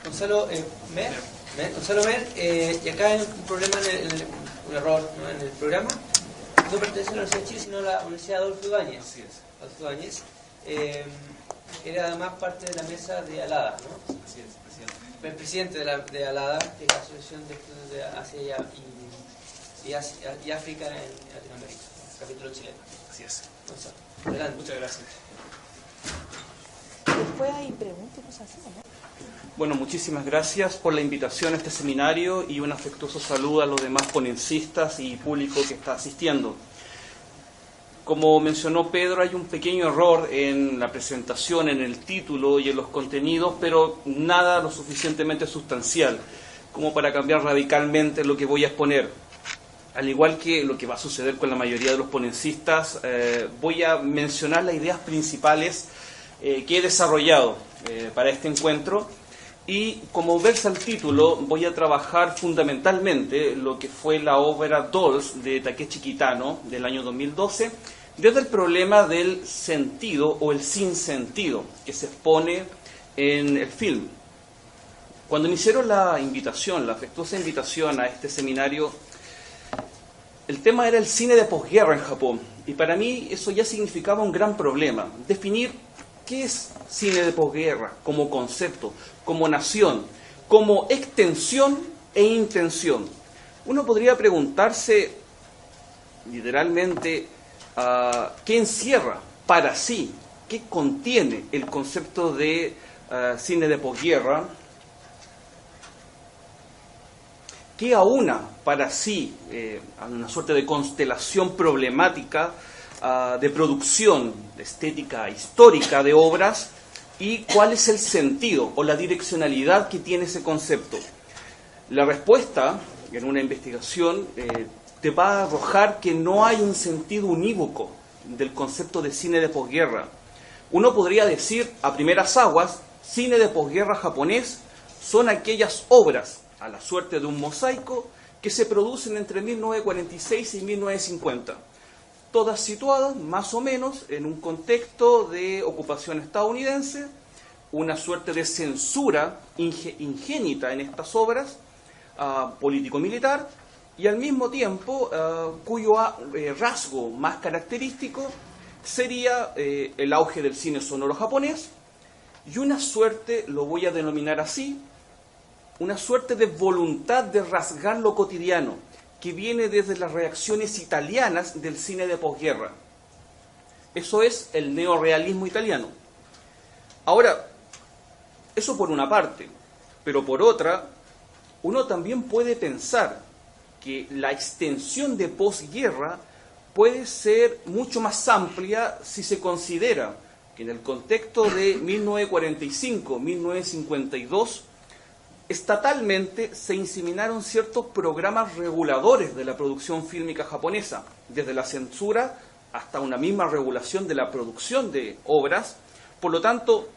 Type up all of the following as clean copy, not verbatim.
Gonzalo Mer, y acá hay un problema, un error, ¿no?, en el programa. No pertenece a la Universidad de Chile, sino a la Universidad Adolfo Ibáñez. Así es. Adolfo Ibáñez. Era además parte de la mesa de ALADA, ¿no? Así es, presidente. El presidente de ALADA, que es la Asociación de Estudios de Asia y África en Latinoamérica, capítulo chileno. Así es. Gonzalo, adelante. Muchas gracias. Después hay preguntas y cosas así, ¿no? Bueno, muchísimas gracias por la invitación a este seminario y un afectuoso saludo a los demás ponencistas y público que está asistiendo. Como mencionó Pedro, hay un pequeño error en la presentación, en el título y en los contenidos, pero nada lo suficientemente sustancial como para cambiar radicalmente lo que voy a exponer. Al igual que lo que va a suceder con la mayoría de los ponencistas, voy a mencionar las ideas principales que he desarrollado para este encuentro. Y como versa el título, voy a trabajar fundamentalmente lo que fue la obra Dolls de Takeshi Kitano del año 2012, desde el problema del sentido o el sinsentido que se expone en el film. Cuando me hicieron la invitación, la afectuosa invitación a este seminario, el tema era el cine de posguerra en Japón. Y para mí eso ya significaba un gran problema. Definir qué es cine de posguerra como concepto, como nación, como extensión e intención. Uno podría preguntarse, literalmente, ¿qué encierra para sí? ¿Qué contiene el concepto de cine de posguerra? ¿Qué aúna para sí una suerte de constelación problemática de producción, de estética histórica de obras? ¿Y cuál es el sentido o la direccionalidad que tiene ese concepto? La respuesta, en una investigación, te va a arrojar que no hay un sentido unívoco del concepto de cine de posguerra. Uno podría decir, a primeras aguas, cine de posguerra japonés son aquellas obras, a la suerte de un mosaico, que se producen entre 1946 y 1950. Todas situadas más o menos en un contexto de ocupación estadounidense, una suerte de censura ingénita en estas obras, político-militar, y al mismo tiempo cuyo rasgo más característico sería el auge del cine sonoro japonés y una suerte, lo voy a denominar así, una suerte de voluntad de rasgar lo cotidiano, que viene desde las reacciones italianas del cine de posguerra. Eso es el neorrealismo italiano. Ahora, eso por una parte, pero por otra, uno también puede pensar que la extensión de posguerra puede ser mucho más amplia si se considera que en el contexto de 1945-1952, estatalmente se inseminaron ciertos programas reguladores de la producción fílmica japonesa, desde la censura hasta una misma regulación de la producción de obras. Por lo tanto,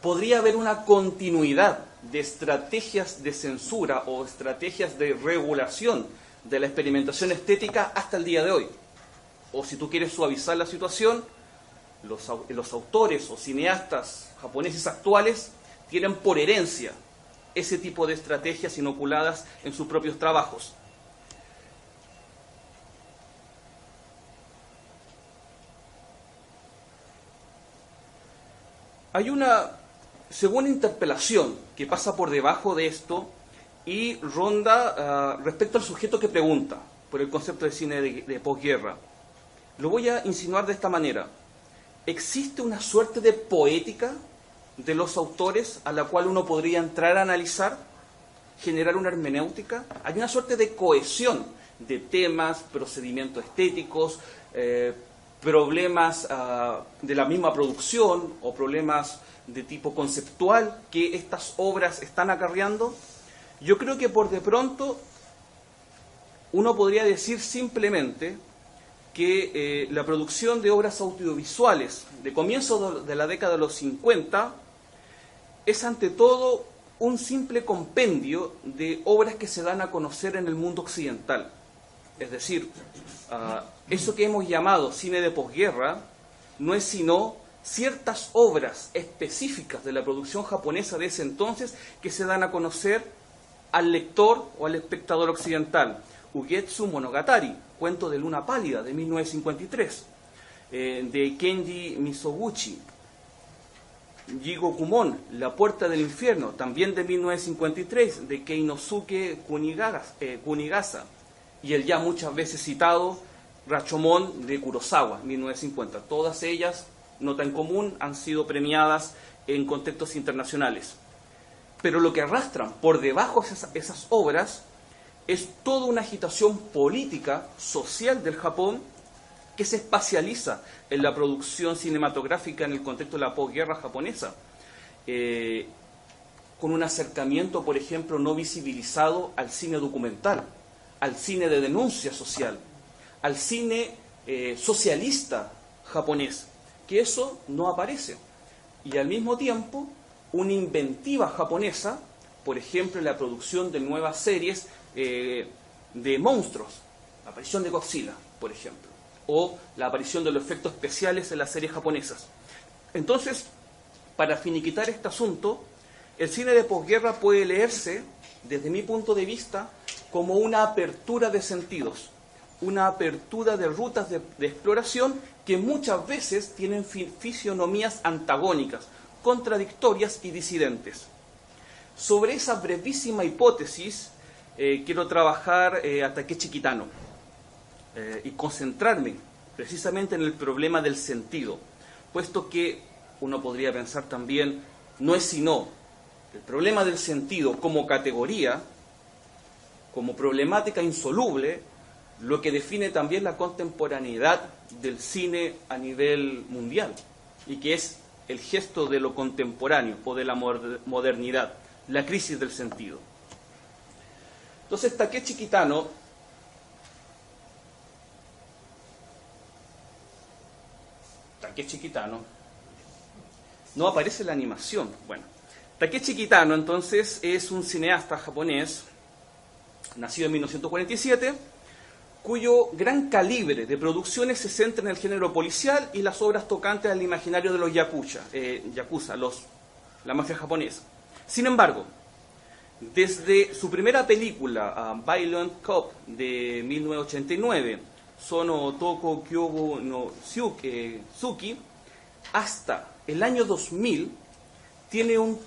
podría haber una continuidad de estrategias de censura o estrategias de regulación de la experimentación estética hasta el día de hoy. O si tú quieres suavizar la situación, los autores o cineastas japoneses actuales tienen por herencia ese tipo de estrategias inoculadas en sus propios trabajos. Hay una segunda interpelación que pasa por debajo de esto y ronda respecto al sujeto que pregunta por el concepto de cine de posguerra. Lo voy a insinuar de esta manera. ¿Existe una suerte de poética de los autores a la cual uno podría entrar a analizar, generar una hermenéutica? Hay una suerte de cohesión de temas, procedimientos estéticos, problemas de la misma producción o problemas de tipo conceptual que estas obras están acarreando. Yo creo que por de pronto uno podría decir simplemente que la producción de obras audiovisuales de comienzo de la década de los 50 es ante todo un simple compendio de obras que se dan a conocer en el mundo occidental. Es decir, eso que hemos llamado cine de posguerra no es sino ciertas obras específicas de la producción japonesa de ese entonces que se dan a conocer al lector o al espectador occidental. Ugetsu Monogatari, Cuento de Luna Pálida, de 1953, de Kenji Mizoguchi. Jigokumon, La Puerta del Infierno, también de 1953, de Keinosuke Kunigasa. Y el ya muchas veces citado Rashomon, de Kurosawa, 1950. Todas ellas, nota en común, han sido premiadas en contextos internacionales. Pero lo que arrastran por debajo de esas obras es toda una agitación política, social del Japón, que se espacializa en la producción cinematográfica en el contexto de la posguerra japonesa, con un acercamiento, por ejemplo, no visibilizado al cine documental, al cine de denuncia social, al cine socialista japonés, que eso no aparece. Y al mismo tiempo, una inventiva japonesa, por ejemplo, en la producción de nuevas series de monstruos, la aparición de Godzilla, por ejemplo, o la aparición de los efectos especiales en las series japonesas. Entonces, para finiquitar este asunto, el cine de posguerra puede leerse, desde mi punto de vista, como una apertura de sentidos, una apertura de rutas de exploración que muchas veces tienen fisionomías antagónicas, contradictorias y disidentes. Sobre esa brevísima hipótesis quiero trabajar a Takeshi Kitano y concentrarme precisamente en el problema del sentido, puesto que uno podría pensar también, no es sino el problema del sentido como categoría, como problemática insoluble, lo que define también la contemporaneidad del cine a nivel mundial, y que es el gesto de lo contemporáneo o de la modernidad, la crisis del sentido. Entonces, Takeshi Kitano no aparece en la animación. Bueno, Takeshi Kitano entonces es un cineasta japonés nacido en 1947, cuyo gran calibre de producciones se centra en el género policial y las obras tocantes al imaginario de los yakuza, la mafia japonesa. Sin embargo, desde su primera película, Violent Cop, de 1989, Sono Toko Kyogo no Tsuki, hasta el año 2000, tiene un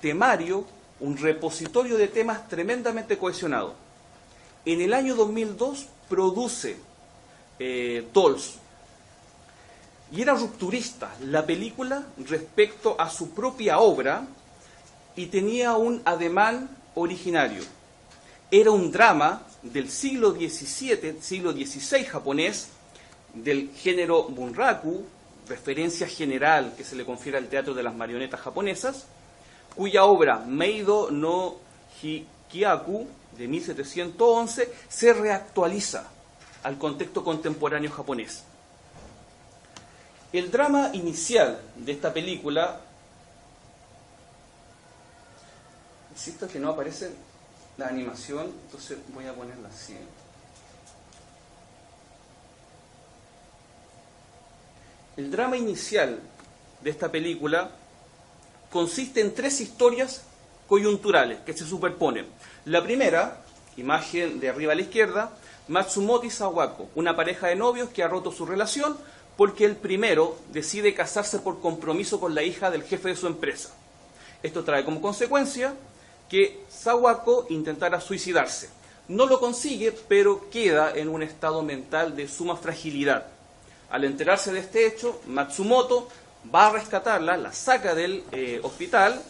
temario, un repositorio de temas tremendamente cohesionado. En el año 2002 produce Dolls, y era rupturista la película respecto a su propia obra y tenía un ademán originario. Era un drama del siglo XVII, siglo XVI japonés, del género bunraku, referencia general que se le confiere al teatro de las marionetas japonesas, cuya obra Meido no Hikiaku, de 1711, se reactualiza al contexto contemporáneo japonés. El drama inicial de esta película, insisto que no aparece la animación, entonces voy a ponerla así. El drama inicial de esta película consiste en 3 historias coyunturales que se superponen. La primera, imagen de arriba a la izquierda, Matsumoto y Sawako, una pareja de novios que ha roto su relación porque el primero decide casarse por compromiso con la hija del jefe de su empresa. Esto trae como consecuencia que Sawako intentara suicidarse. No lo consigue, pero queda en un estado mental de suma fragilidad. Al enterarse de este hecho, Matsumoto va a rescatarla, la saca del hospital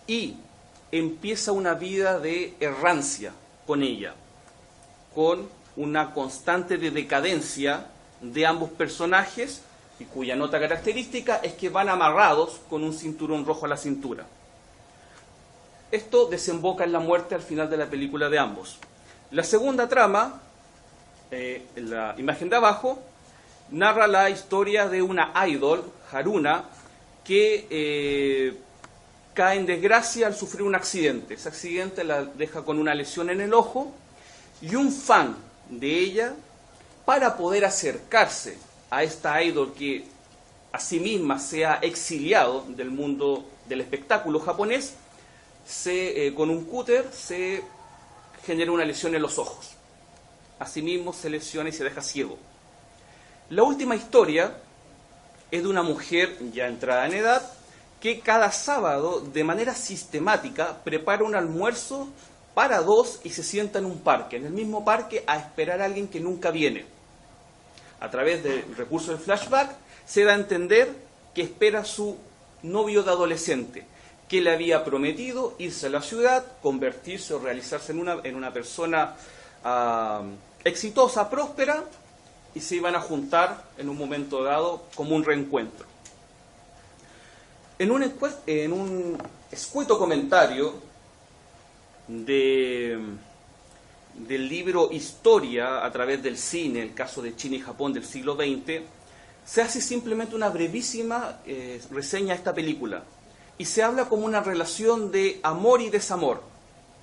y empieza una vida de errancia con ella, con una constante de decadencia de ambos personajes, y cuya nota característica es que van amarrados con un cinturón rojo a la cintura. Esto desemboca en la muerte al final de la película de ambos. La segunda trama, en la imagen de abajo, narra la historia de una idol, Haruna, que cae en desgracia al sufrir un accidente. Ese accidente la deja con una lesión en el ojo, y un fan de ella, para poder acercarse a esta idol que a sí misma se ha exiliado del mundo del espectáculo japonés, con un cúter se genera una lesión en los ojos. Asimismo se lesiona y se deja ciego. La última historia es de una mujer ya entrada en edad que cada sábado de manera sistemática prepara un almuerzo para dos y se sienta en un parque, en el mismo parque, a esperar a alguien que nunca viene. A través del recurso del flashback se da a entender que espera a su novio de adolescente, que le había prometido irse a la ciudad, convertirse o realizarse en una persona exitosa, próspera, y se iban a juntar en un momento dado como un reencuentro. En un escueto comentario del libro Historia a través del cine, el caso de China y Japón del siglo XX, se hace simplemente una brevísima reseña a esta película y se habla como una relación de amor y desamor,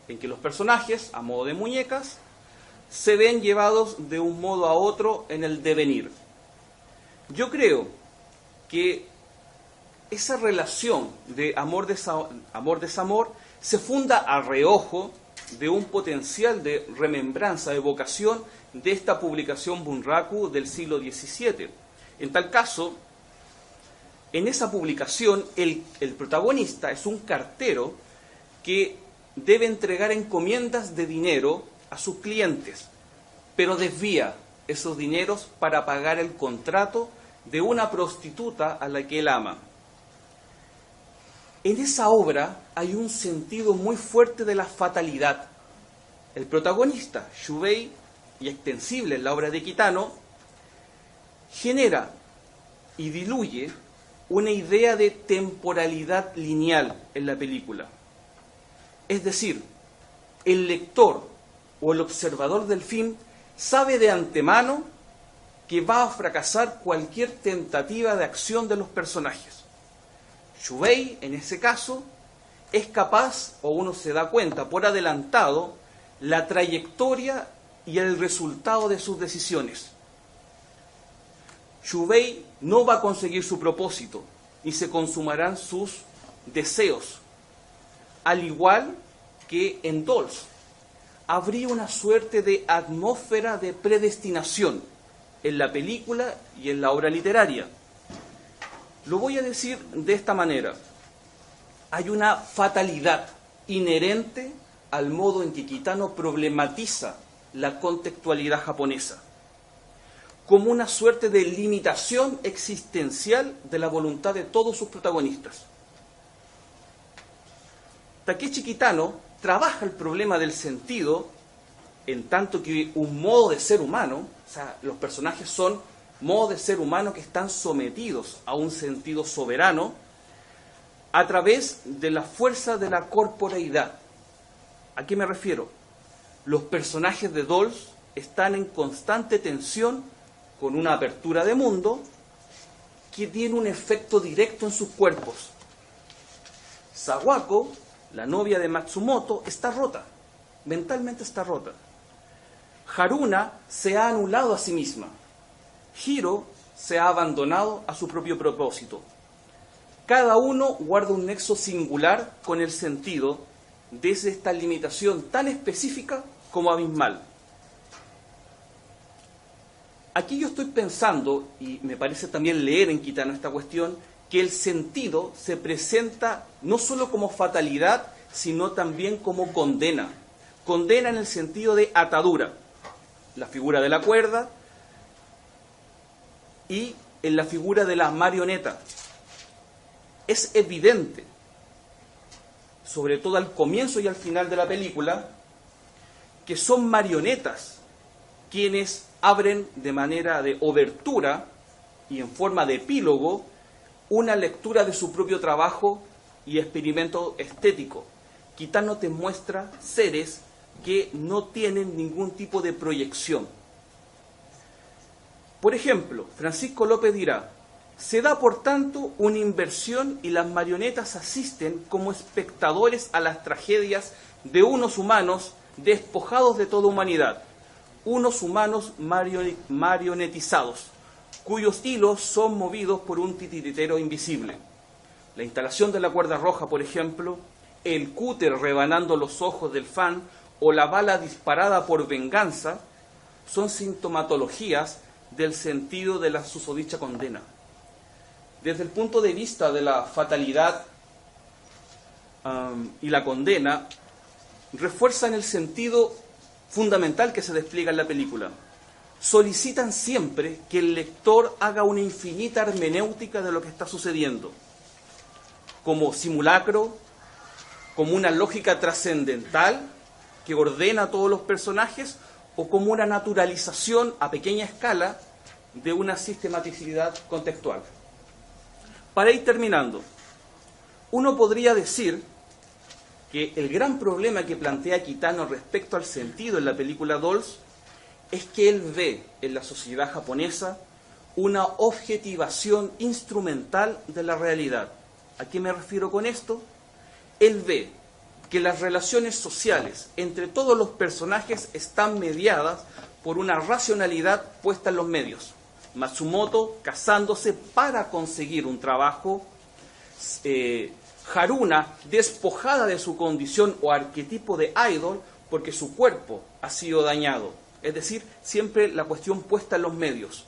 en que los personajes, a modo de muñecas, se ven llevados de un modo a otro en el devenir. Yo creo que esa relación de amor-desamor se funda a reojo de un potencial de remembranza, de evocación de esta publicación Bunraku del siglo XVII. En tal caso, en esa publicación el protagonista es un cartero que debe entregar encomiendas de dinero a sus clientes, pero desvía esos dineros para pagar el contrato de una prostituta a la que él ama. En esa obra hay un sentido muy fuerte de la fatalidad. El protagonista, Shubei, y extensible en la obra de Kitano, genera y diluye una idea de temporalidad lineal en la película. Es decir, el lector o el observador del film sabe de antemano que va a fracasar cualquier tentativa de acción de los personajes. Shubei, en ese caso, es capaz, o uno se da cuenta por adelantado, la trayectoria y el resultado de sus decisiones. Shubei no va a conseguir su propósito y se consumarán sus deseos. Al igual que en Dolls, habría una suerte de atmósfera de predestinación en la película y en la obra literaria. Lo voy a decir de esta manera. Hay una fatalidad inherente al modo en que Kitano problematiza la contextualidad japonesa, como una suerte de limitación existencial de la voluntad de todos sus protagonistas. Takeshi Kitano trabaja el problema del sentido en tanto que un modo de ser humano, o sea, los personajes son modos de ser humano que están sometidos a un sentido soberano a través de la fuerza de la corporeidad. ¿A qué me refiero? Los personajes de Dolls están en constante tensión con una apertura de mundo que tiene un efecto directo en sus cuerpos. Sawako, la novia de Matsumoto, está rota, mentalmente está rota. Haruna se ha anulado a sí misma. Hiro se ha abandonado a su propio propósito. Cada uno guarda un nexo singular con el sentido desde esta limitación tan específica como abismal. Aquí yo estoy pensando, y me parece también leer en Kitano esta cuestión, que el sentido se presenta no solo como fatalidad, sino también como condena. Condena en el sentido de atadura. La figura de la cuerda y en la figura de la marioneta. Es evidente, sobre todo al comienzo y al final de la película, que son marionetas quienes abren de manera de obertura y en forma de epílogo una lectura de su propio trabajo y experimento estético. Kitano te muestra seres que no tienen ningún tipo de proyección. Por ejemplo, Francisco López dirá: se da por tanto una inversión y las marionetas asisten como espectadores a las tragedias de unos humanos despojados de toda humanidad, unos humanos marionetizados, cuyos hilos son movidos por un titiritero invisible. La instalación de la cuerda roja, por ejemplo, el cúter rebanando los ojos del fan o la bala disparada por venganza son sintomatologías del sentido de la susodicha condena. Desde el punto de vista de la fatalidad y la condena, refuerzan el sentido fundamental que se despliega en la película. Solicitan siempre que el lector haga una infinita hermenéutica de lo que está sucediendo, como simulacro, como una lógica trascendental que ordena a todos los personajes, o como una naturalización a pequeña escala de una sistematicidad contextual. Para ir terminando, uno podría decir que el gran problema que plantea Kitano respecto al sentido en la película Dolls es que él ve en la sociedad japonesa una objetivación instrumental de la realidad. ¿A qué me refiero con esto? Él ve que las relaciones sociales entre todos los personajes están mediadas por una racionalidad puesta en los medios. Matsumoto casándose para conseguir un trabajo, Haruna despojada de su condición o arquetipo de idol porque su cuerpo ha sido dañado. Es decir, siempre la cuestión puesta en los medios.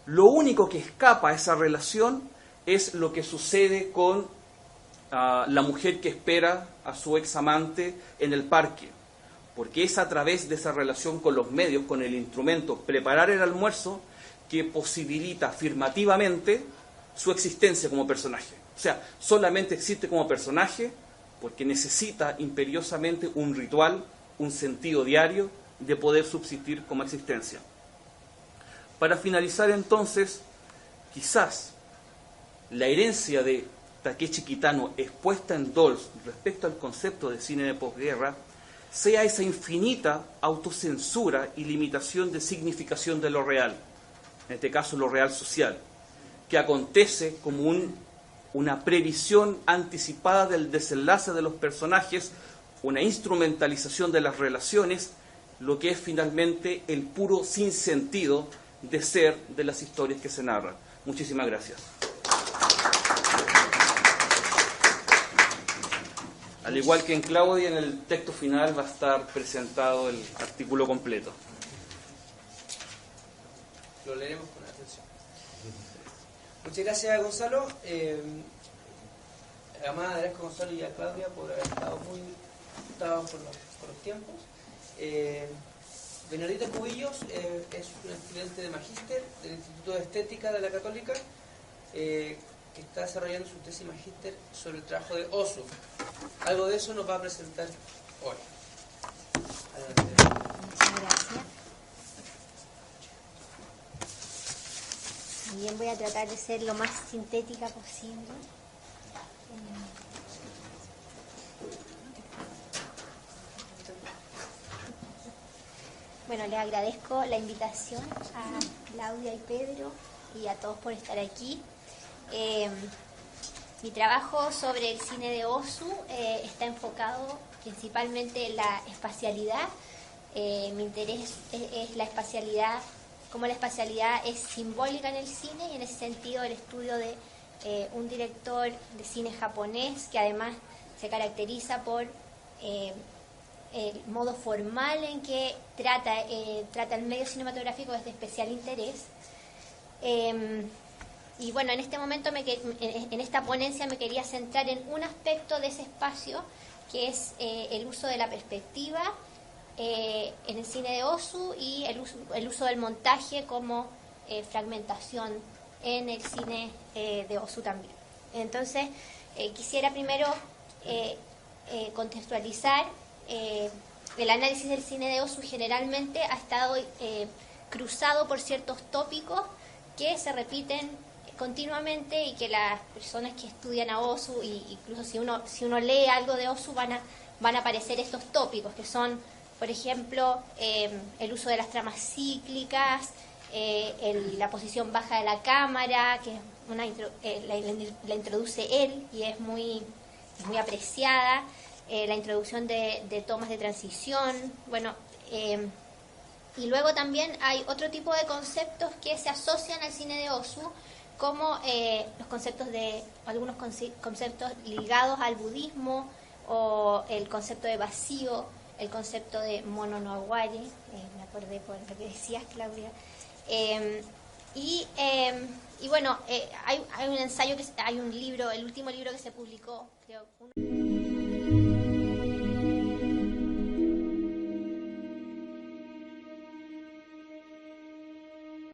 Lo único que escapa a esa relación es lo que sucede con la mujer que espera a su examante en el parque, porque es a través de esa relación con los medios, con el instrumento preparar el almuerzo, que posibilita afirmativamente su existencia como personaje. O sea, solamente existe como personaje porque necesita imperiosamente un ritual, un sentido diario de poder subsistir como existencia. Para finalizar entonces, quizás la herencia de Takeshi Kitano expuesta en Dolls respecto al concepto de cine de posguerra sea esa infinita autocensura y limitación de significación de lo real, en este caso lo real social, que acontece como una previsión anticipada del desenlace de los personajes, una instrumentalización de las relaciones, lo que es finalmente el puro sinsentido de ser de las historias que se narran. Muchísimas gracias. Al igual que en Claudia, en el texto final va a estar presentado el artículo completo. Lo leeremos con atención. Muchas gracias, Gonzalo. Además, agradezco a Gonzalo y a Claudia por haber estado muy gustados por los tiempos. Bernardita Cubillos es una estudiante de magíster del Instituto de Estética de la Católica, que está desarrollando su tesis magíster sobre el trabajo de Osu. Algo de eso nos va a presentar hoy. Adelante. Muchas gracias. También voy a tratar de ser lo más sintética posible. Bueno, les agradezco la invitación a Claudia y Pedro y a todos por estar aquí. Mi trabajo sobre el cine de Osu está enfocado principalmente en la espacialidad. Mi interés es la espacialidad, cómo la espacialidad es simbólica en el cine, y en ese sentido el estudio de un director de cine japonés que además se caracteriza por el modo formal en que trata el medio cinematográfico es de especial interés. Y bueno, en este momento, en esta ponencia me quería centrar en un aspecto de ese espacio, que es el uso de la perspectiva en el cine de Osu y el uso del montaje como fragmentación en el cine de Osu también. Entonces, quisiera primero contextualizar. El análisis del cine de Osu generalmente ha estado cruzado por ciertos tópicos que se repiten continuamente y que las personas que estudian a Osu, y incluso si uno lee algo de Osu, van a aparecer estos tópicos, que son, por ejemplo, el uso de las tramas cíclicas, la posición baja de la cámara, que es la introduce él y es muy apreciada, la introducción de tomas de transición. Bueno, Y luego también hay otro tipo de conceptos que se asocian al cine de Ozu, como los conceptos de algunos conceptos ligados al budismo, o el concepto de vacío, el concepto de mono no aguare, me acordé por lo que decías, Claudia. Y bueno, hay un ensayo, hay un libro, el último libro que se publicó, creo.